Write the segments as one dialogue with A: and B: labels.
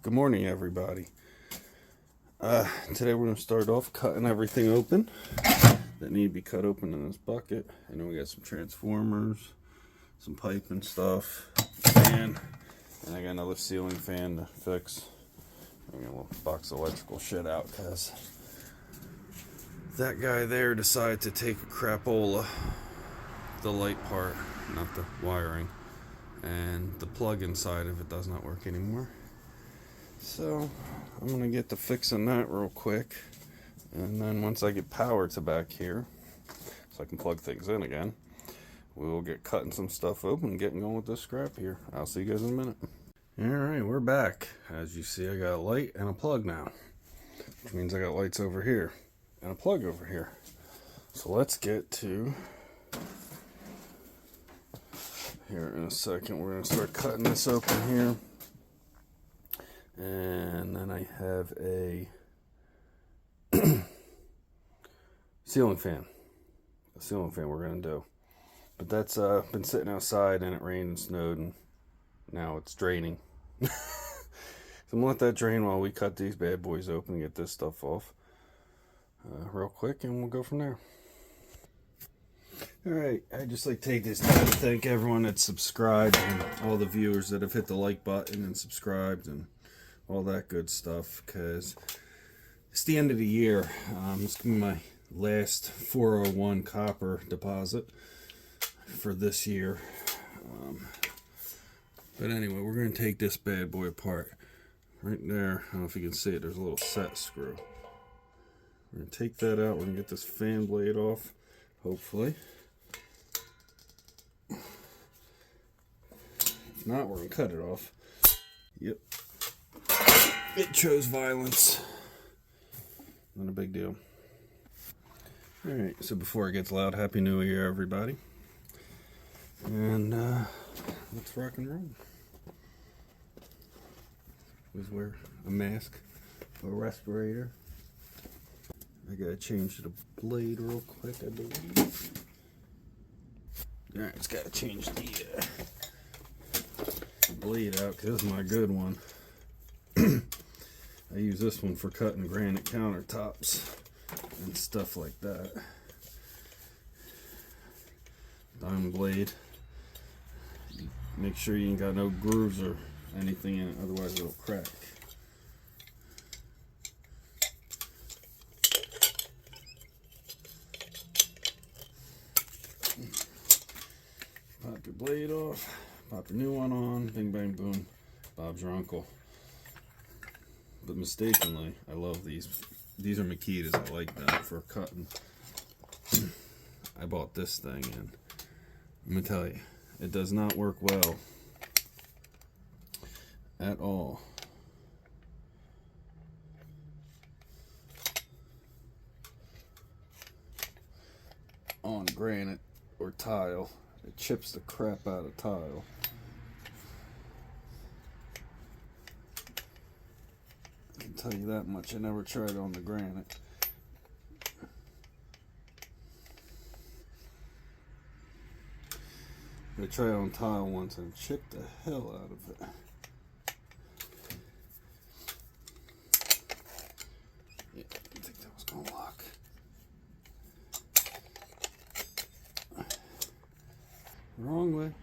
A: Good morning, everybody. Today we're going to start off cutting everything open that need to be cut open in this bucket. I know we got some transformers, some pipe and stuff, fan, and I got another ceiling fan to fix. I got a little box of electrical shit out because that guy there decided to take a crapola, the light part, not the wiring, and the plug inside of it does not work anymore. So I'm gonna get to fixing that real quick, and then once I get power to back here so I can plug things in again, we will get cutting some stuff open and getting going with this scrap here. I'll see you guys in a minute. Alright, we're back. As you see, I got a light and a plug now, which means I got lights over here and a plug over here. So let's get to here in a second. We're gonna start cutting this open here. And then I have a ceiling fan. A ceiling fan we're going to do. But that's been sitting outside and it rained and snowed and now it's draining. So I'm going to let that drain while we cut these bad boys open and get this stuff off real quick, and we'll go from there. Alright, I'd just like to take this time to thank everyone that's subscribed and all the viewers that have hit the like button and subscribed and all that good stuff, because it's the end of the year. It's going to be my last 401 copper deposit for this year. But anyway, we're going to take this bad boy apart. Right there, I don't know if you can see it, there's a little set screw. We're going to take that out. We're going to get this fan blade off, hopefully. If not, we're going to cut it off. Yep. It chose violence. Not a big deal. Alright, so before it gets loud, Happy New Year, everybody. And let's rock and roll. Always wear a mask, a respirator. I gotta change the blade real quick, I believe. Alright, just gotta change the blade out, because this is my good one. I use this one for cutting granite countertops and stuff like that. Diamond blade. Make sure you ain't got no grooves or anything in it, otherwise it'll crack. Pop your blade off, pop your new one on, bing bang boom, Bob's your uncle. But mistakenly, I love these. These are Makitas. I like them for cutting. I bought this thing, and I'm gonna tell you, it does not work well at all. On granite or tile, it chips the crap out of tile. Tell you that much. I never tried it on the granite. I tried it on tile once and chipped the hell out of it. Yeah, I didn't think that was gonna lock. Wrong way.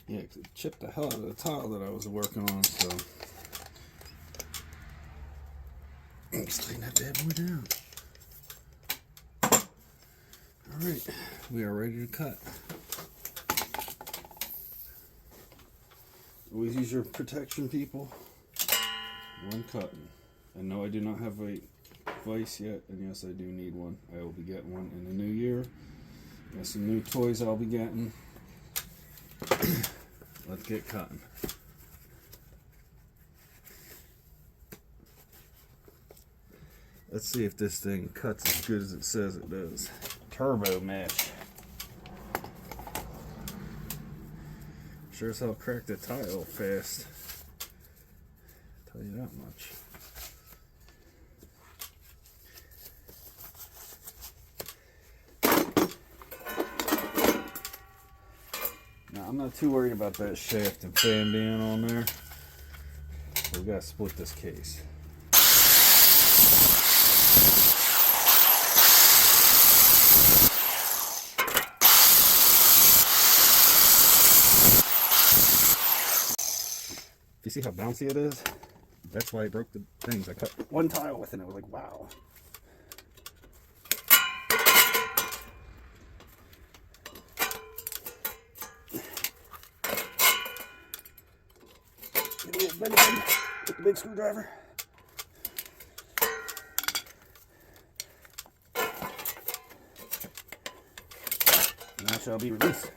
A: Yeah, it chipped the hell out of the tile that I was working on, so let's tighten that bad boy down. Alright, we are ready to cut. Always use your protection, people, when cutting. And no, I do not have a vise yet, and yes, I do need one. I will be getting one in the new year. Got some new toys I'll be getting. Let's get cutting. Let's see if this thing cuts as good as it says it does. Turbo mesh. Sure as hell cracked the tile fast. I'll tell you that much. I'm not too worried about that shaft and fan being on there. We've got to split this case. You see how bouncy it is? That's why I broke the things. I cut one tile with it and I was like, wow. Get a little bend with the big screwdriver. And that shall be released.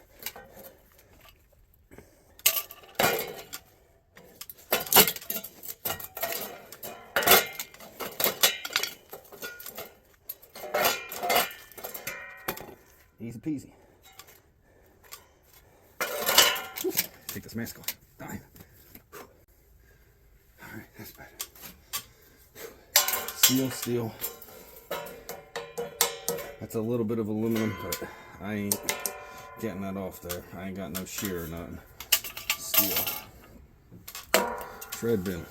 A: Easy peasy. Take this mask off. Dime. Alright, that's better. Steel. That's a little bit of aluminum, but I ain't getting that off there. I ain't got no shear or nothing. Steel. Shred bin.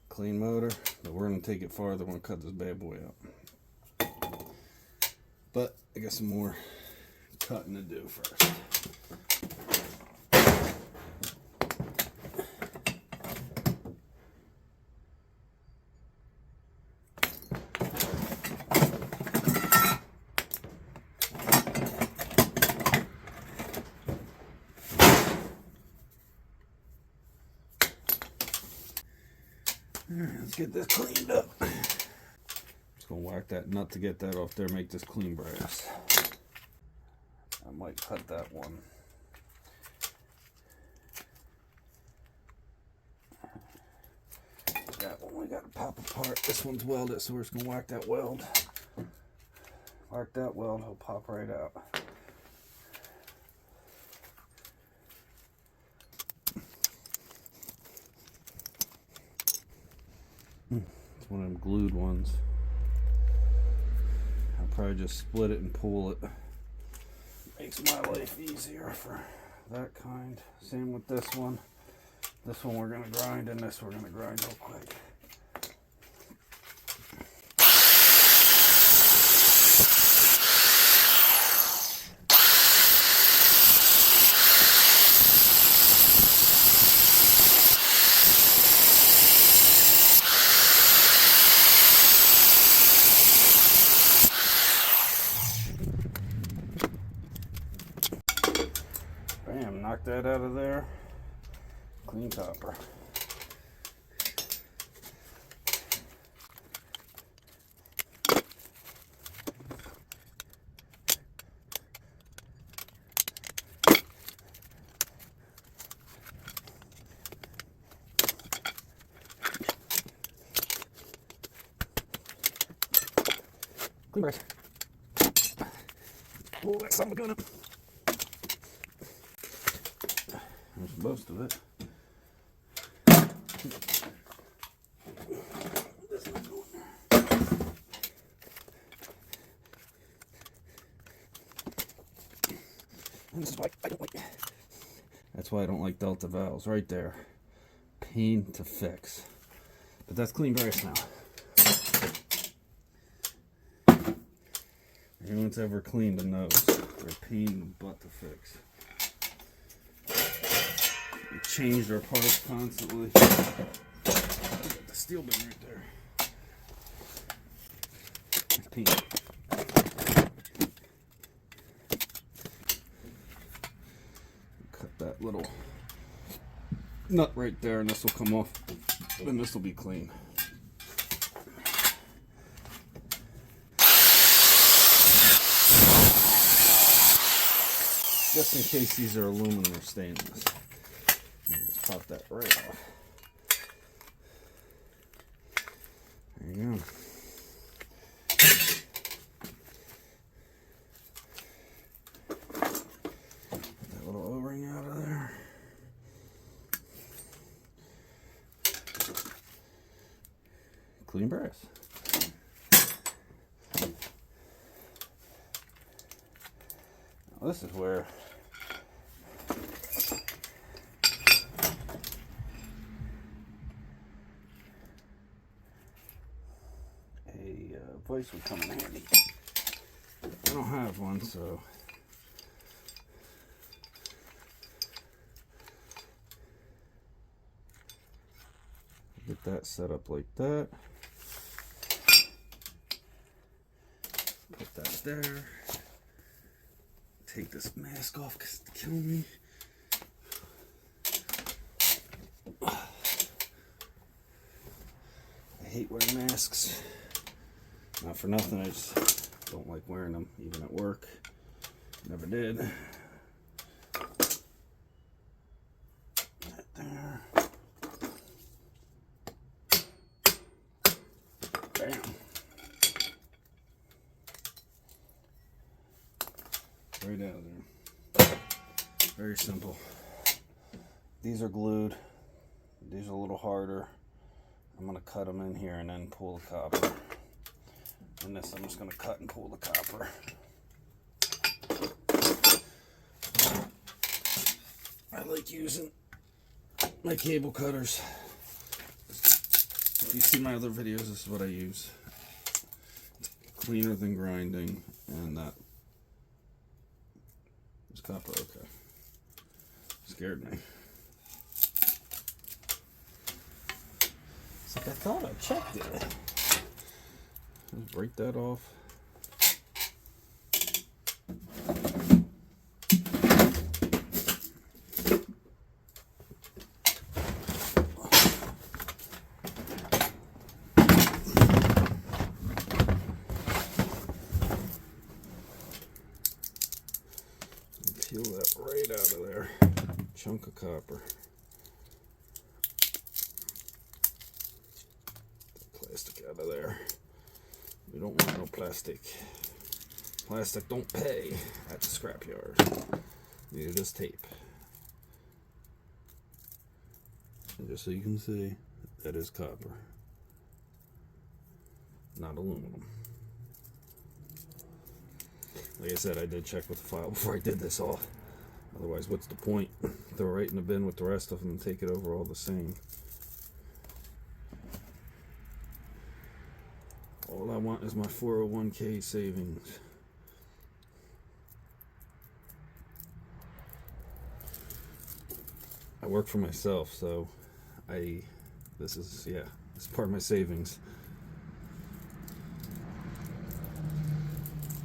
A: Clean motor, but we're going to take it farther. We're going to cut this bad boy out. But I got some more cutting to do first. Alright, let's get this cleaned up. Just gonna whack that nut to get that off there, make this clean brass. I might cut that one. That one we gotta pop apart. This one's welded, so we're just gonna whack that weld. Whack that weld, it'll pop right out. It's one of them glued ones. I'll probably just split it and pull it. Makes my life easier for that kind. Same with this one. This one we're going to grind, and this we're going to grind real quick. Bam, knock that out of there. Clean copper. Clean brass. Oh, that's something going up. There's most of it. And this is why I don't like. That's why I don't like Delta valves. Right there, pain to fix. But that's clean brass now. Anyone's ever cleaned a nose, they're a pain in the butt to fix. We changed our parts constantly. Got the steel bin right there. It's pain. Cut that little nut right there, and this will come off. Then this will be clean. Just in case these are aluminum or stainless. Just pop that right off. There you go. Get that little O-ring out of there. Clean brass. This is where a vise would come in handy. I don't have one, so get that set up like that. Put that there. Take this mask off because it's killing me. I hate wearing masks. Not for nothing, I just don't like wearing them, even at work. Never did. That there. Bam. Right out of there. Very simple. These are glued. These are a little harder. I'm going to cut them in here and then pull the copper. And this I'm just going to cut and pull the copper. I like using my cable cutters. If you see my other videos, this is what I use. It's cleaner than grinding, and that is copper. Okay. Scared me. It's like I thought I checked it. Let's break that off. Peel that right out of there. Chunk of copper. Plastic out of there. We don't want no plastic. Plastic don't pay at the scrapyard. Neither does tape. And just so you can see, that is copper, not aluminum. Like I said, I did check with the file before I did this all. Otherwise, what's the point? Throw it right in the bin with the rest of them and take it over all the same. All I want is my 401k savings. I work for myself, so this is part of my savings.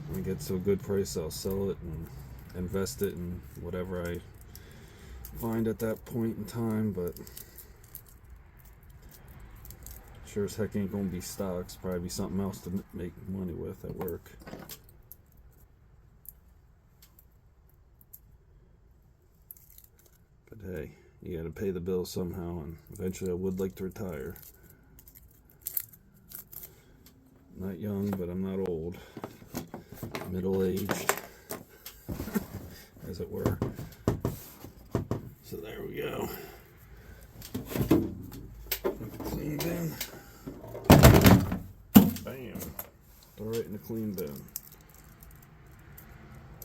A: When I get to a good price, I'll sell it and invest it in whatever I find at that point in time, but sure as heck ain't gonna be stocks. Probably be something else to make money with at work. But hey, you gotta pay the bills somehow, and eventually I would like to retire. Not young, but I'm not old. Middle-aged, as it were. So there we go. Clean bin. Bam. Throw right in the clean bin.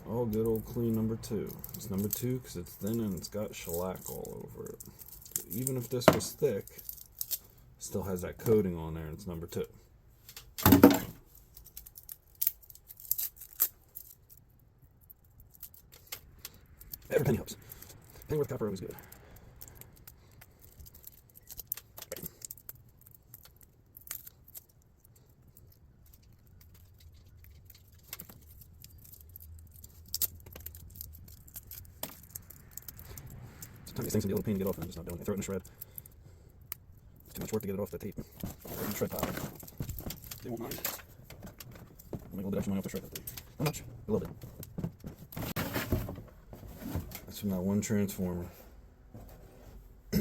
A: All good old clean number 2. It's number 2 because it's thin and it's got shellac all over it. So even if this was thick, it still has that coating on there, and it's number 2. Every penny helps. Penny worth copper always good. Sometimes these things can be a little pain to get off, and I'm just not doing it. Throw it in the shred. It's too much work to get it off the tape. Throw it in the shred pile. They won't mind. I'll make a little bit extra money off the shred that thing. Not much, a little bit. That's from that one transformer. I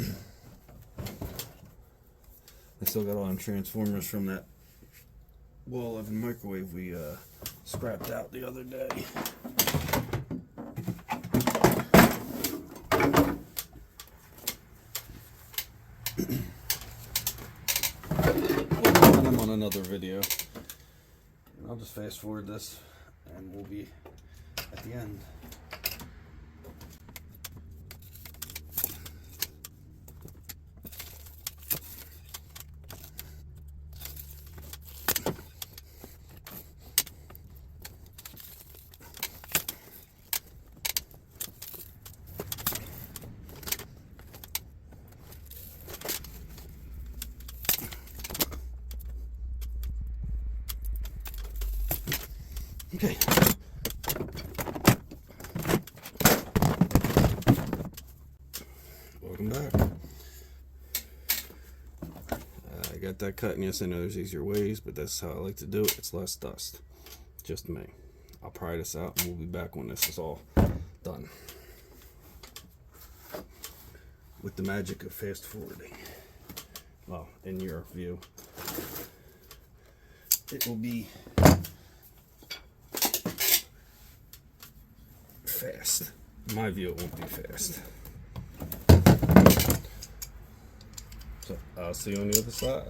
A: still got all them transformers from that wall oven microwave we scrapped out the other day. And I'm on another video. And I'll just fast forward this and we'll be at the end. Okay. Welcome back. I got that cut, and yes, I know there's easier ways, but that's how I like to do it. It's less dust. Just me. I'll pry this out, and we'll be back when this is all done. With the magic of fast forwarding. Well, in your view, it will be fast. In my view, it won't be fast. So I'll see you on the other side.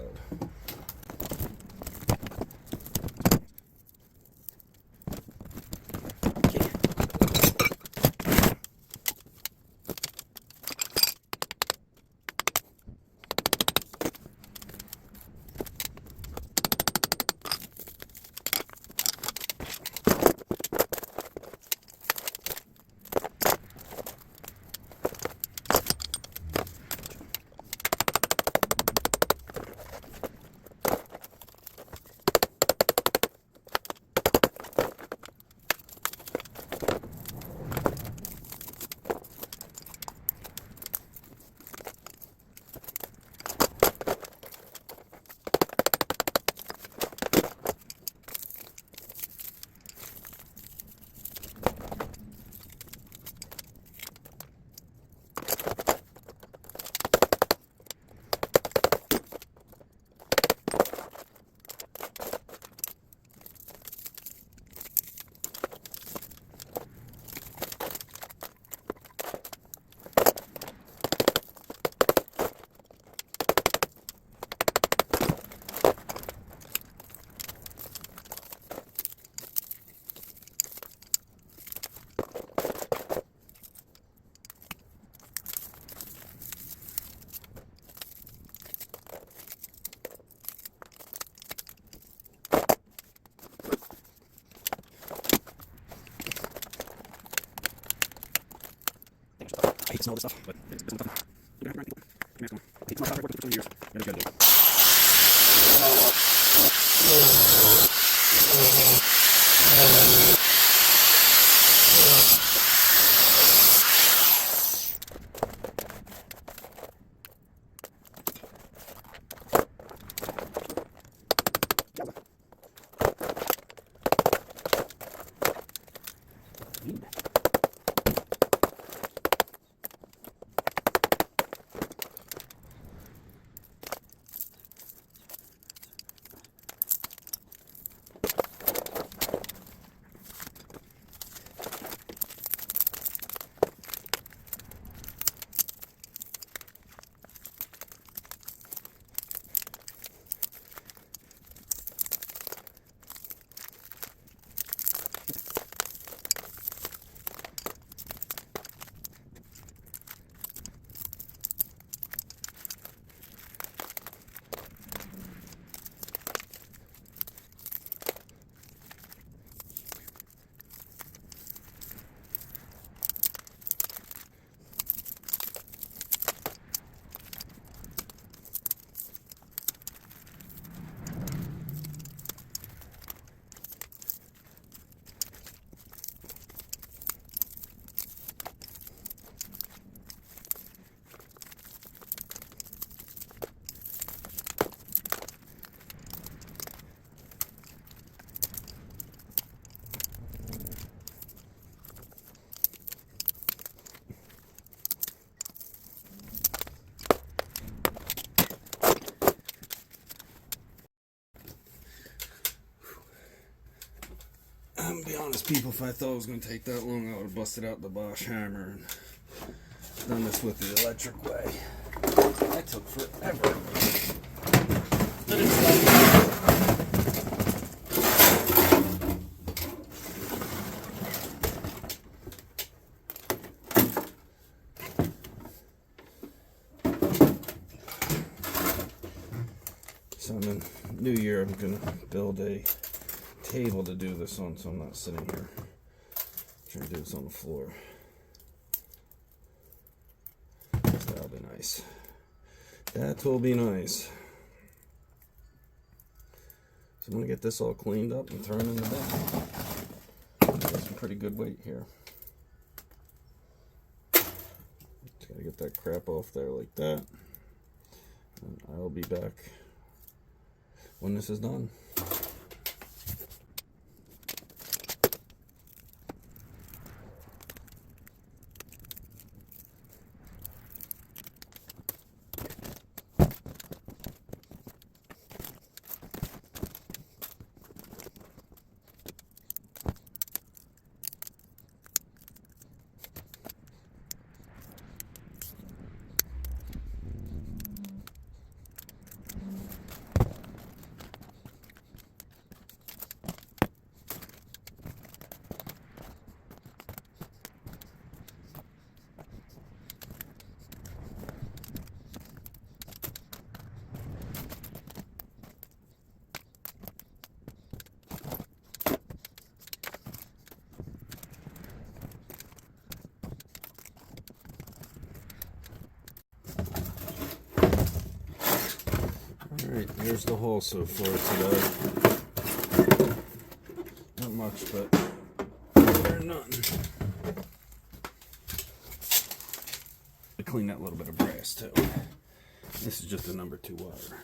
A: I hate to smell this stuff, but it's nothing. You don't have to people. I hate to smell stuff. I've worked with it for 20 years. You gotta do it. I'm gonna be honest, people, if I thought it was gonna take that long, I would have busted out the Bosch hammer and done this with the electric way. That took forever. But it's so in the new year, I'm gonna build a table to do this on, so I'm not sitting here trying to do this on the floor. That'll be nice. That will be nice. So I'm gonna get this all cleaned up and thrown in the bag. some pretty good weight here. Just gotta get that crap off there like that. And I'll be back when this is done. Alright, here's the haul so far today. Not much, but better than nothing. I clean that little bit of brass too. This is just a number 2 wire.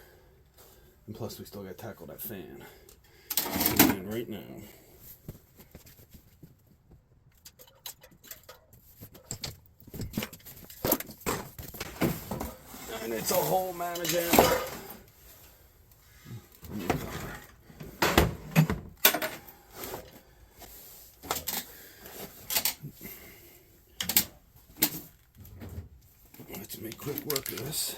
A: And plus we still gotta tackle that fan. And right now. And it's a hole managing. Let's make quick work of this.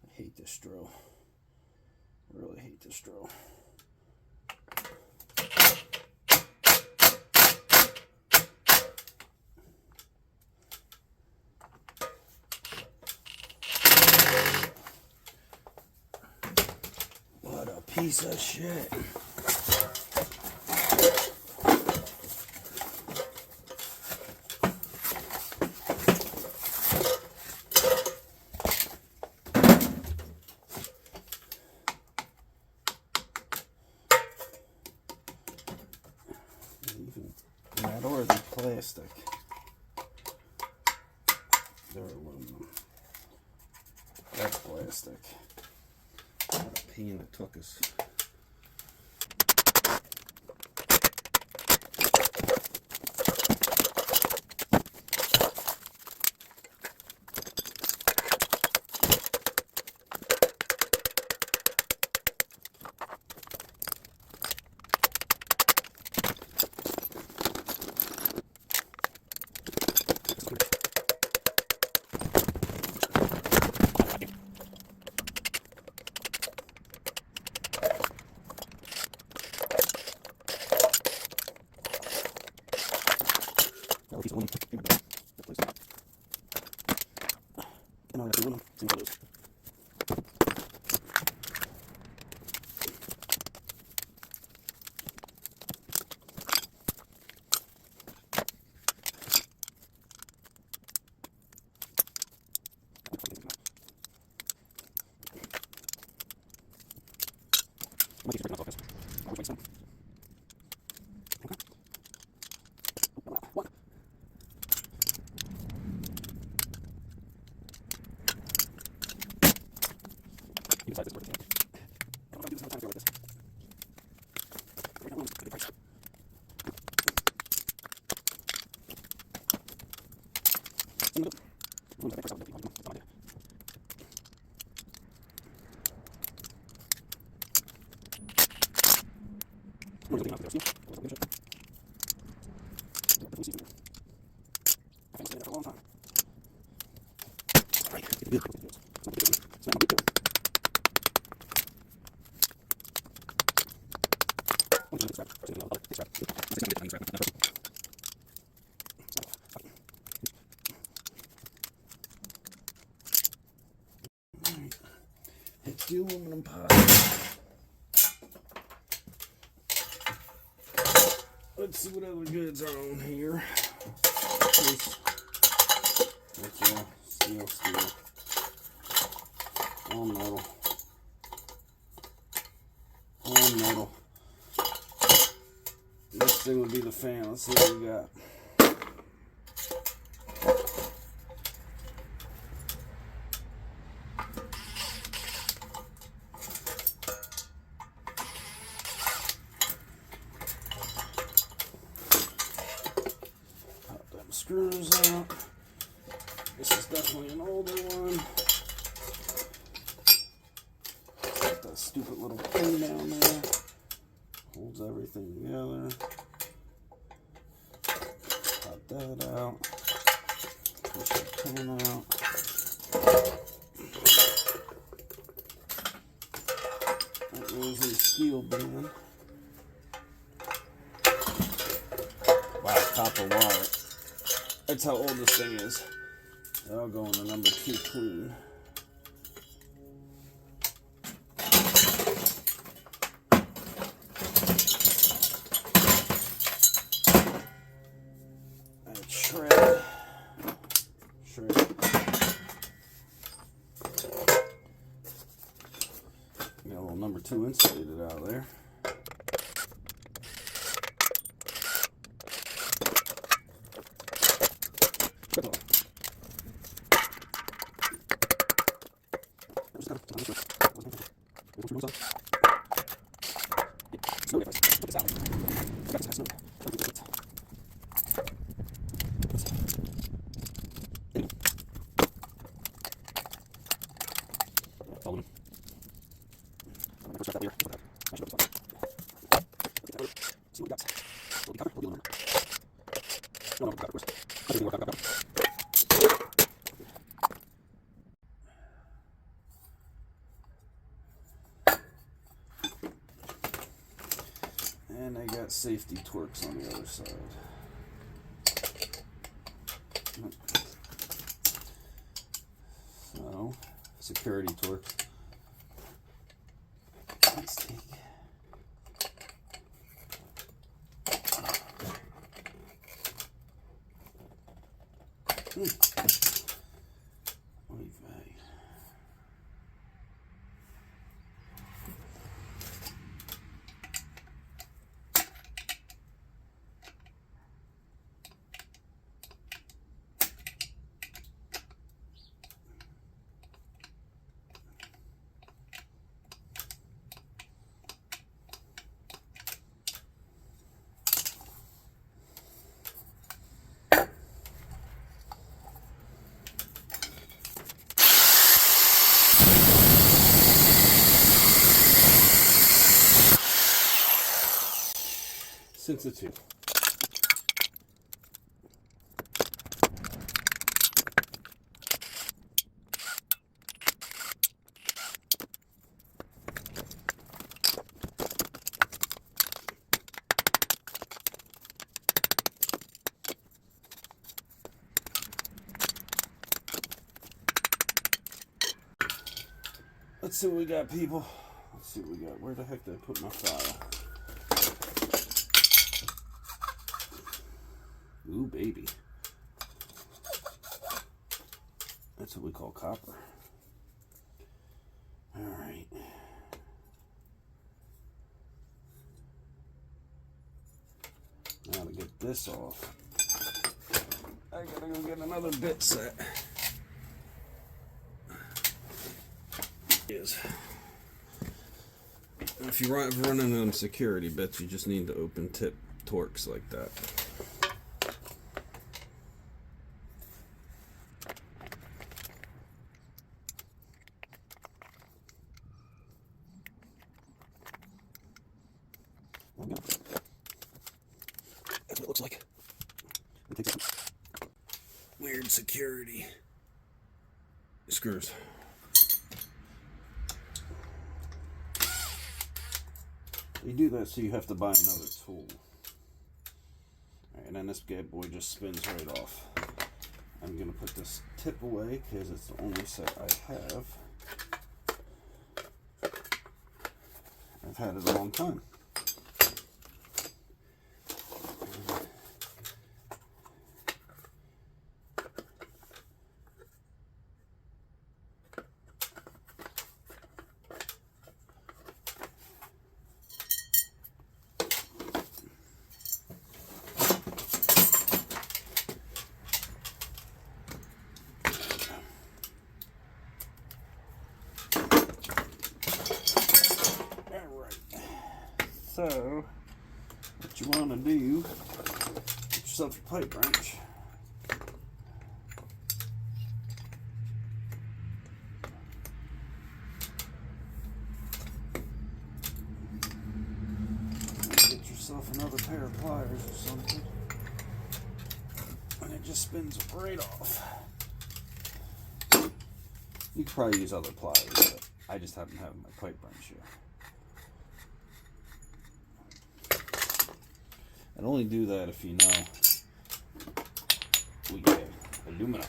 A: I hate this drill. I really hate this drill. What a piece of shit. Even that or the plastic. They're aluminum. That's plastic. What a pain it took us. Hit the aluminum pot. let's see what other goods are on here. That's all steel. All metal. All metal. This thing would be the fan. Let's see what we got. Pop them screws out. This is definitely an older one. Got that stupid little pin down there. Holds everything together. Pop that out. Push the pin out. That goes in the steel band. Wow, copper wire. That's how old this thing is. That'll go in the number 2 clean. Shred. Got a little number 2 insulated out of there. And I got safety Torx on the other side. So, security Torx. Let's take. Oy vey. Sensitive. Let's see what we got, people. Let's see what we got. Where the heck did I put my file? Ooh, baby. That's what we call copper. Alright. Now to get this off, I gotta go get another bit set. Is. If you run into them security bits, you just need to open tip Torx like that. That's what it looks like. It takes some weird security screws. You do that so you have to buy another tool. Alright, and then this bad boy just spins right off. I'm going to put this tip away because it's the only set I have. I've had it a long time. So, what you want to do, get yourself a pipe wrench. Get yourself another pair of pliers or something. And it just spins right off. You could probably use other pliers, but I just happen to have my pipe wrench here. And only do that if you know we get aluminum.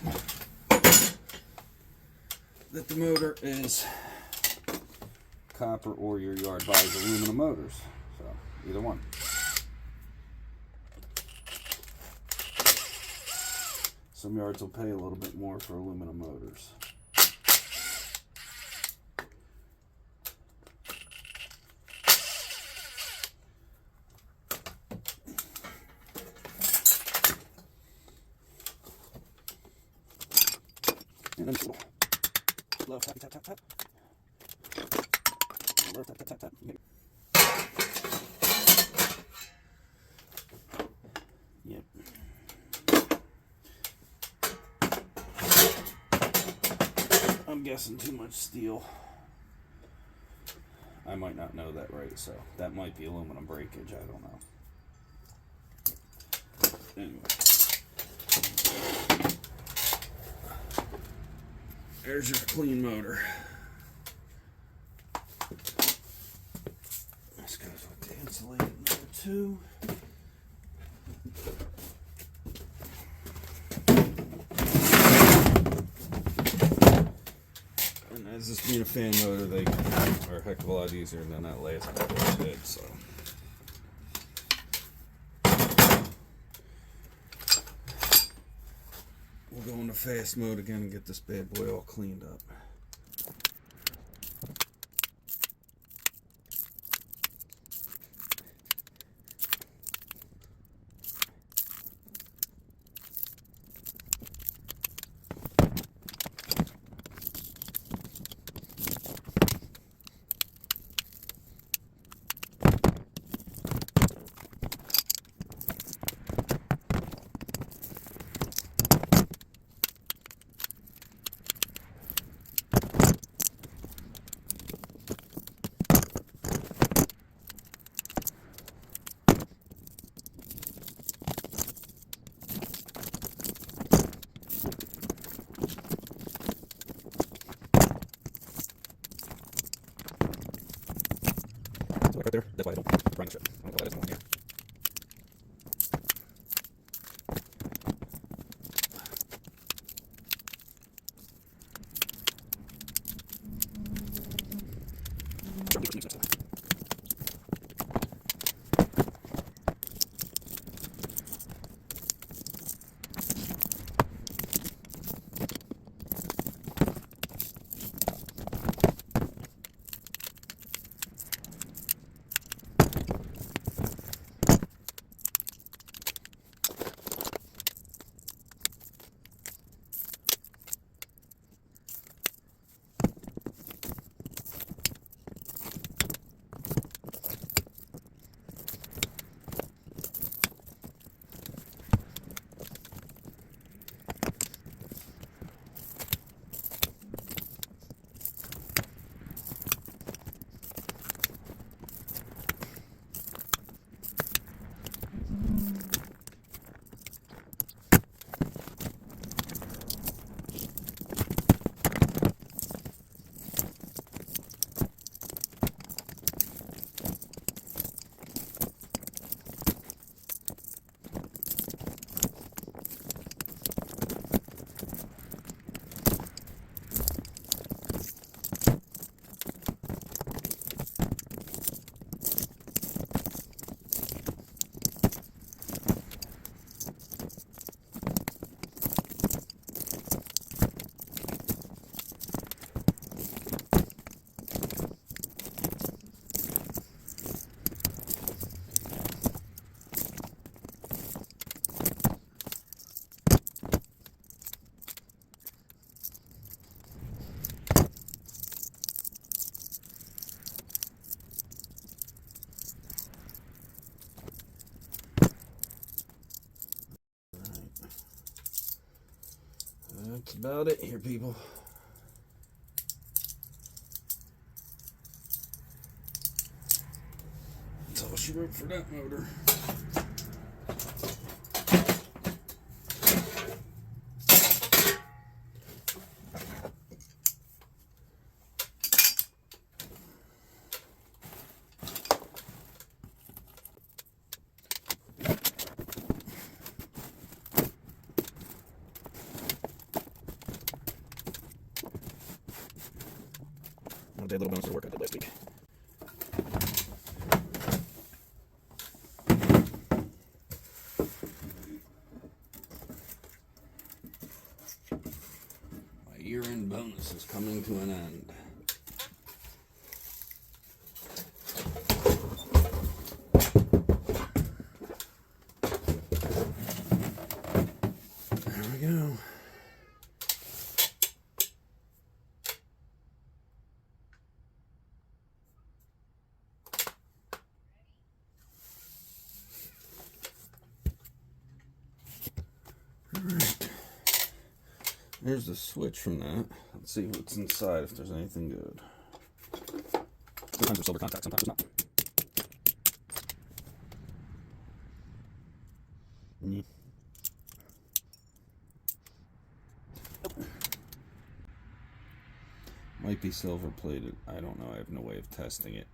A: That the motor is copper or your yard buys aluminum motors. So either one. Some yards will pay a little bit more for aluminum motors. And then just a little low tap, tap, tap, tap. Low tap, tap, tap, tap. Yep. I'm guessing too much steel. I might not know that right, so that might be aluminum breakage. I don't know. Anyway. There's your clean motor. This goes with the insulated number 2. And as this being a fan motor, they are a heck of a lot easier than that last motor I did, so. We'll go into fast mode again and get this bad boy all cleaned up. Right there, that's why I don't grind the strip. I'm gonna let it go in here. about it here, people. That's all she wrote for that motor. A little bonus of work I did last week. My year-end bonus is coming to an end. There we go. Alright, there's the switch from that. Let's see what's inside, if there's anything good. Sometimes there's silver contacts, sometimes there's not. Might be silver plated. I don't know. I have no way of testing it.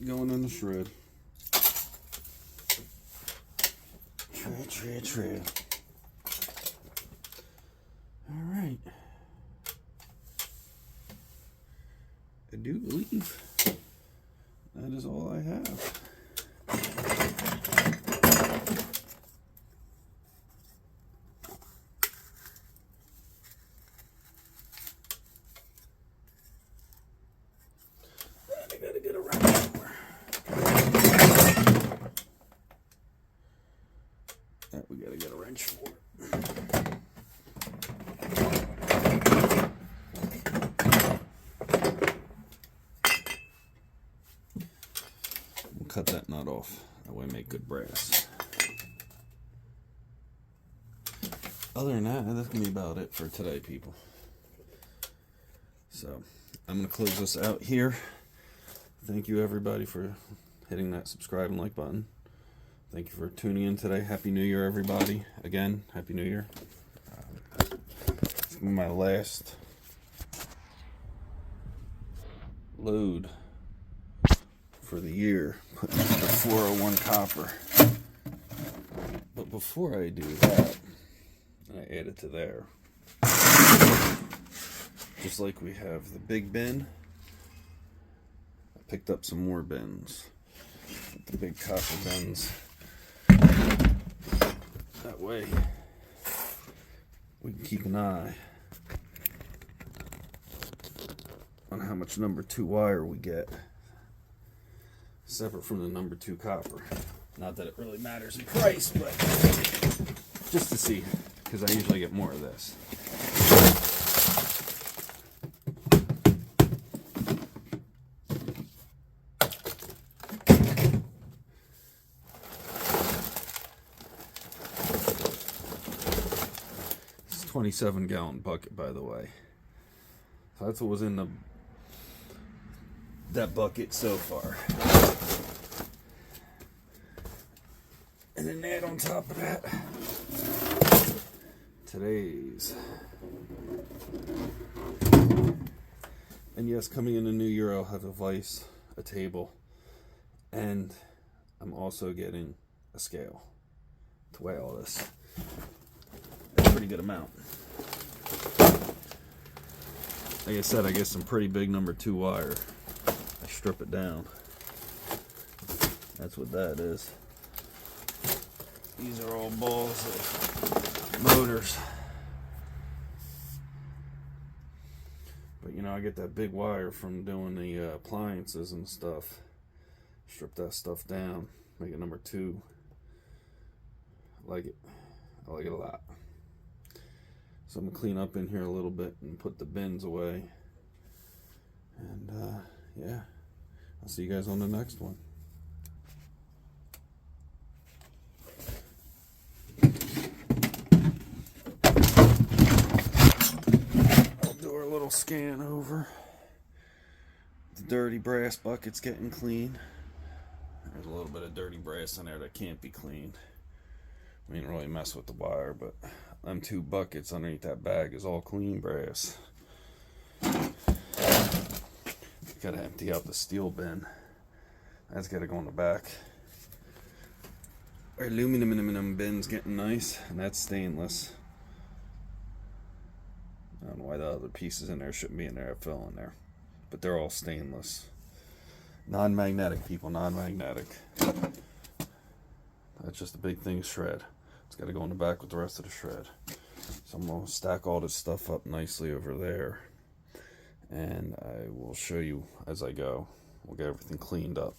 A: Going in the shred. Shred. Alright. I do believe that is all I have. I gotta get around somewhere. That we gotta get a wrench for. We'll cut that nut off. That way make good brass. Other than that, that's gonna be about it for today, people. So I'm gonna close this out here. Thank you everybody for hitting that subscribe and like button. Thank you for tuning in today. Happy New Year, everybody. Again, Happy New Year. It's my last load for the year, putting in the 401 copper. But before I do that, I add it to there. Just like we have the big bin, I picked up some more bins. The big copper bins. That way we can keep an eye on how much number 2 wire we get, separate from the number 2 copper. Not that it really matters in price, but just to see, because I usually get more of this. It's a 27-gallon bucket, by the way. So that's what was in that bucket so far. And then add on top of that today's. And yes, coming in the new year, I'll have a vise, a table, and I'm also getting a scale to weigh all this. That's a pretty good amount. Like I said, I get some pretty big number 2 wire. I strip it down. That's what that is. These are all balls of motors. But you know, I get that big wire from doing the appliances and stuff. Strip that stuff down, make it number 2. I like it. I like it a lot. So I'm going to clean up in here a little bit and put the bins away. And yeah, I'll see you guys on the next one. scan over. The dirty brass bucket's getting clean. There's a little bit of dirty brass in there that can't be cleaned. We didn't really mess with the wire, but them 2 buckets underneath that bag is all clean brass. Gotta empty out the steel bin. That's gotta go in the back. Our aluminum bin's getting nice, and that's stainless. I don't know why the other pieces in there shouldn't be in there. I fell in there. But they're all stainless. Non-magnetic, people, non-magnetic. That's just a big thing shred. It's got to go in the back with the rest of the shred. So I'm going to stack all this stuff up nicely over there. And I will show you as I go. We'll get everything cleaned up.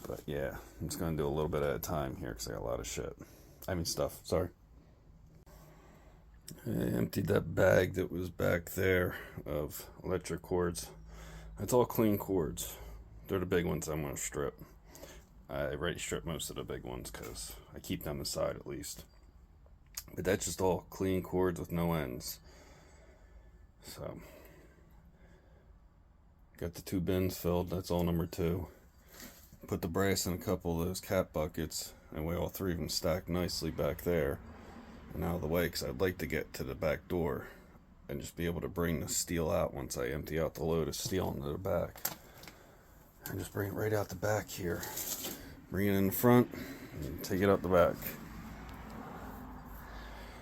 A: But yeah, I'm just going to do a little bit at a time here because I got a lot of shit. I mean stuff, sorry. I emptied that bag that was back there of electric cords. It's all clean cords. They're the big ones I'm going to strip. I already stripped most of the big ones because I keep them aside at least. But that's just all clean cords with no ends. So, got the 2 bins filled. That's all number 2. Put the brass in a couple of those cat buckets, and we all 3 of them stacked nicely back there and out of the way, because I'd like to get to the back door and just be able to bring the steel out once I empty out the load of steel into the back. And just bring it right out the back here. Bring it in the front and take it out the back.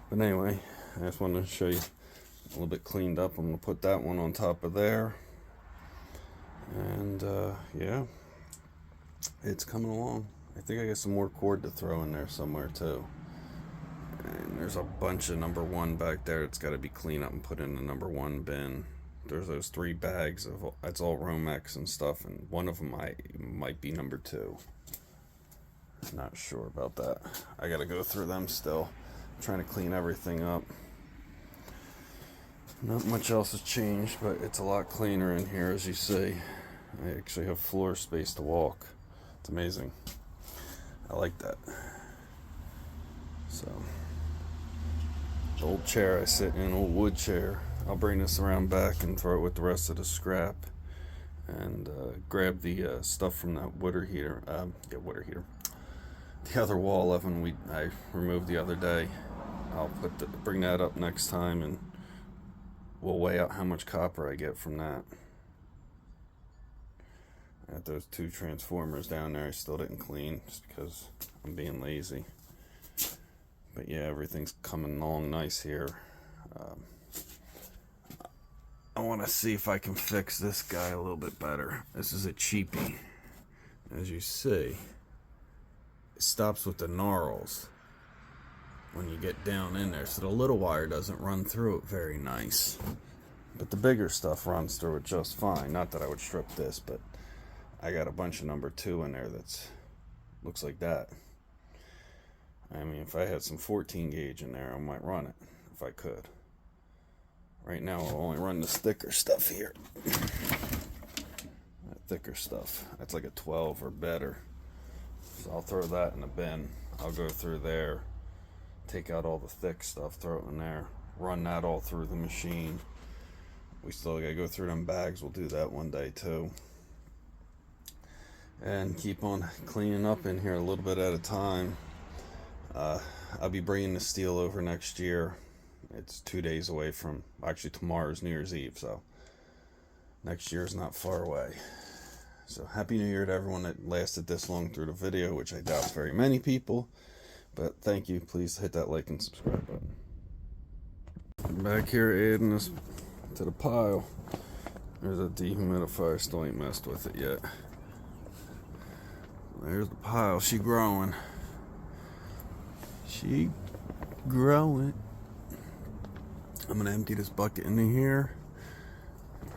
A: But anyway, I just wanted to show you a little bit cleaned up. I'm going to put that one on top of there. And yeah, it's coming along. I think I got some more cord to throw in there somewhere too. And there's a bunch of number 1 back there. It's got to be cleaned up and put in the number 1 bin. There's those 3 bags of, that's all Romex and stuff, and one of them might be number 2. Not sure about that. I got to go through them still. I'm trying to clean everything up. Not much else has changed, but it's a lot cleaner in here, as you see. I actually have floor space to walk. It's amazing. I like that. So, the old chair I sit in, old wood chair. I'll bring this around back and throw it with the rest of the scrap. And grab the stuff from that water heater. The other wall oven I removed the other day. I'll bring that up next time, and we'll weigh out how much copper I get from that. I got those 2 transformers down there I still didn't clean just because I'm being lazy. But yeah, everything's coming along nice here. I want to see if I can fix this guy a little bit better. This is a cheapie. As you see, it stops with the gnarls when you get down in there, so the little wire doesn't run through it very nice. But the bigger stuff runs through it just fine. Not that I would strip this, but I got a bunch of number 2 in there that's looks like that. I mean, if I had some 14 gauge in there, I might run it if I could. Right now, I'll only run this thicker stuff here. That thicker stuff. That's like a 12 or better. So I'll throw that in the bin. I'll go through there, take out all the thick stuff, throw it in there, run that all through the machine. We still gotta go through them bags. We'll do that one day too. And keep on cleaning up in here a little bit at a time. I'll be bringing the steel over next year. It's 2 days away from, actually tomorrow's New Year's Eve, so next year is not far away. So Happy New Year to everyone that lasted this long through the video, which I doubt very many people, but thank you. Please hit that like and subscribe button. I'm back here adding this to the pile. There's a dehumidifier, still ain't messed with it yet. There's the pile. She growing. She growing. I'm gonna empty this bucket into here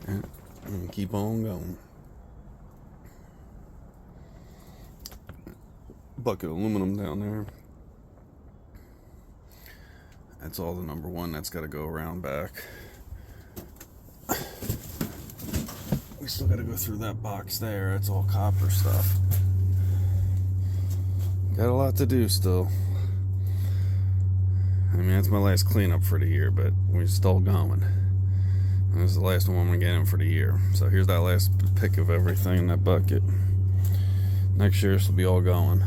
A: and keep on going. Bucket of aluminum down there. That's all the number 1. That's got to go around back. We still got to go through that box there. That's all copper stuff. Got a lot to do still. I mean, that's my last cleanup for the year, but we're still going. This is the last one I'm getting for the year. So here's that last pick of everything in that bucket. Next year this will be all gone.